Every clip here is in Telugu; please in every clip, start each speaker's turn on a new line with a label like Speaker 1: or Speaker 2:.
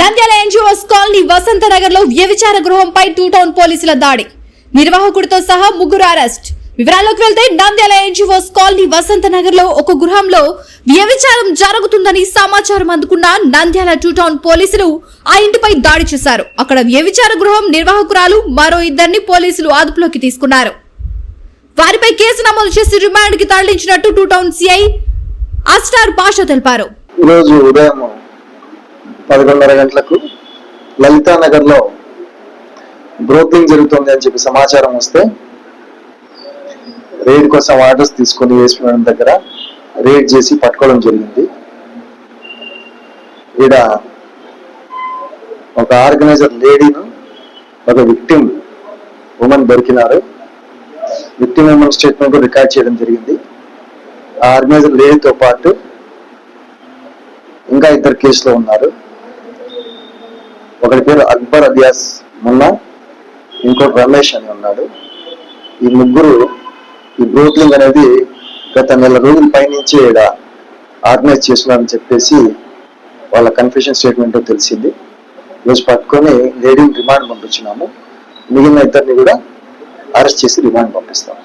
Speaker 1: నంద్యాల ఎన్జిఓస్ కాలనీ వసంతనగర్ లో వ్యభిచార గృహంపై టూ టౌన్ పోలీసుల దాడి, నిర్వాహకుడితో సహా ముగ్గురు అరెస్ట్. వివరాల్లోకి వెళ్తే నంద్యాల ఎన్జిఓస్ కాలనీ వసంతనగర్ లో ఒక గృహంలో వ్యభిచారం జరుగుతుందని సమాచారం అందుకున్న నంద్యాల టూ టౌన్ పోలీసులు ఆ ఇంటిపై దాడి చేశారు. అక్కడ వ్యభిచార గృహం నిర్వాహకురాలు మరో ఇద్దరిని పోలీసులు అదుపులోకి తీసుకున్నారు. వారిపై కేసు నమోదు చేసి రిమాండ్ కి తరలించినట్టు టూ టౌన్ సిఐ అస్టార్ పాషా తెలిపారు.
Speaker 2: ఈరోజు ఉదయం 11:30 గంటలకు లలితానగర్ లో బ్రోకింగ్ జరుగుతుంది అని చెప్పి సమాచారం వస్తే రేడ్ కోసం ఆర్డర్స్ తీసుకుని ఏఎస్పీ మేడం దగ్గర రేడ్ చేసి పట్టుకోవడం జరిగింది. ఈడ ఒక ఆర్గనైజర్ లేడీను ఒక విక్టిమ్ ఉమెన్ దొరికినారు. విక్టిమ్ ఉమెన్ స్టేట్మెంట్ రికార్డ్ చేయడం జరిగింది. ఆ ఆర్గనైజర్ లేడీతో పాటు ఇంకా ఇద్దరు కేసులో ఉన్నారు. ఒకటి పేరు అక్బర్ అలియాస్ మున్నా, ఇంకోటి రమేష్ అని ఉన్నాడు. ఈ ముగ్గురు ఈ బ్రోకింగ్ అనేది గత నెల రోజుల పైనుంచి ఆర్గనైజ్ చేస్తున్నారని చెప్పేసి వాళ్ళ కన్ఫెషన్ స్టేట్మెంట్ తెలిసింది. రోజు పట్టుకొని లేడీని రిమాండ్ పంపించినాము. మిగిలిన ఇద్దరిని కూడా అరెస్ట్ చేసి రిమాండ్ పంపిస్తాం.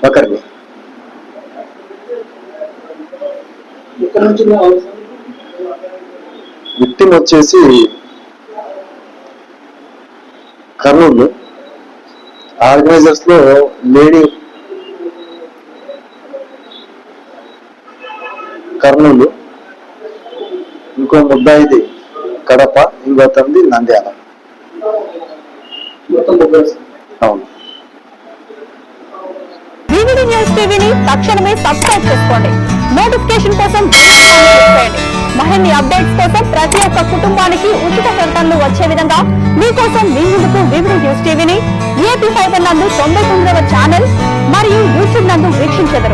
Speaker 2: ఒకరిని విక్టిమ్ వచ్చేసి కర్నూలు, ఆర్గనైజర్స్ లో లేడీ కర్నూలు, ఇంకో ముద్దాయిది కడప, ఇంకో తంది నంద్యాల. అవును.
Speaker 1: టీవీని తక్షణమే సబ్స్క్రైబ్ చేసుకోండి. నోటిఫికేషన్ కోసం మరిన్ని అప్డేట్స్ కోసం ప్రతి ఒక్క కుటుంబానికి ఉచిత ప్రకటనలు వచ్చే విధంగా మీకోసం మీ ముందుకు వివిడి న్యూస్ టీవీని ఏపీ ఫైబర్ నందు 99వ ఛానల్ మరియు యూట్యూబ్ నందు వీక్షించెదరు.